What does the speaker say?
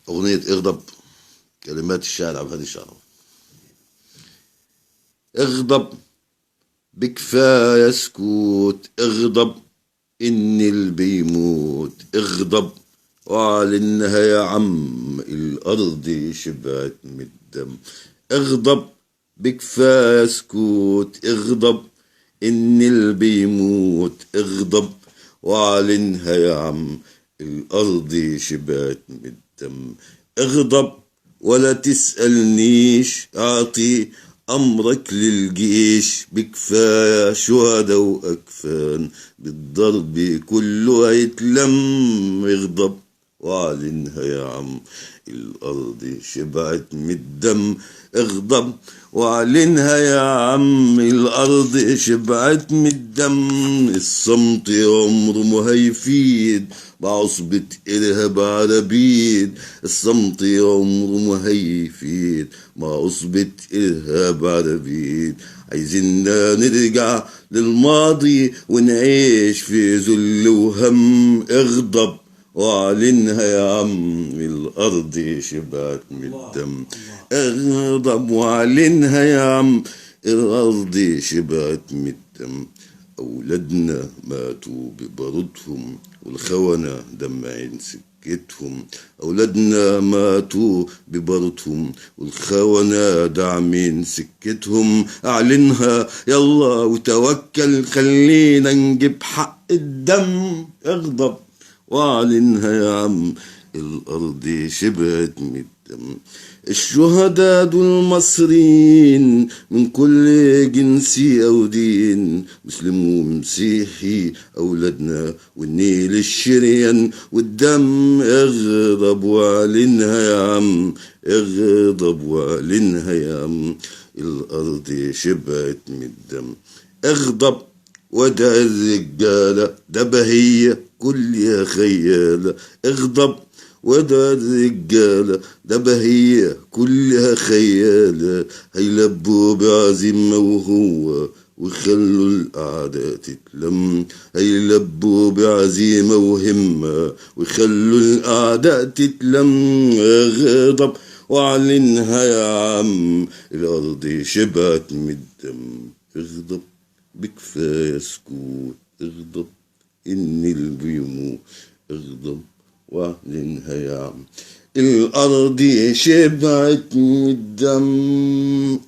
أغنية اغضب، كلمات الشاعر عبد الهادي الشعراوي. اغضب بكفاية سكوت، اغضب إن اللي بيموت، اغضب وعلنها يا عم الأرض شبعت من الدم. اغضب بكفاية سكوت، اغضب إن اللي بيموت، اغضب وعلنها يا عم الأرض شبعت من الدم. اغضب ولا تسألنيش، أعطي أمرك للجيش، بكفاية شهداء وأكفان بالضرب كله هيتلم. اغضب وعلنها يا عم الأرض شبعت من الدم. اغضب وعلنها يا عم الأرض شبعت من الدم. الصمت عمره ما هيفيد بعصبة إرهاب عربيد، الصمت عمره ما هيفيد مع عصبة إرهاب عربيد. عايزيننا نرجع للماضي ونعيش في ذل وهم. اغضب وعلنها يا عم الأرض شبعت من الدم. اغضب وعلنها يا عم الأرض شبعت من الدم. أولادنا ماتوا ببارودهم والخونة دمعين سكتهم. أولادنا ماتوا ببارودهم والخونة داعمين سكتهم. أعلنها يلا وتوكل، خلينا نجيب حق الدم. اغضب وأعلنها يا عم الأرض شبعت من الدم. الشهداء دول مصريين من كل جنسي أو دين، مسلم ومسيحي، أولادنا والنيل الشريان والدم. اغضب وأعلنها يا عم، اغضب وأعلنها يا عم الأرض شبعت من الدم. اغضب ودع الرجالة ده بهية كلها خيالة. اغضب ودع الرجالة ده بهية كلها خيالة. هيلبوا بعزيمة وهو ويخلوا الأعداء تتلم. هيلبوا بعزيمة وهمة ويخلوا الأعداء تتلم. اغضب وأعلنها يا عم الأرض شبعت من الدم. اغضب بكفاية سكوت، اغضب إن اللي بيموت، اغضب واعلنها يا عم الأرض شبعت من الدم.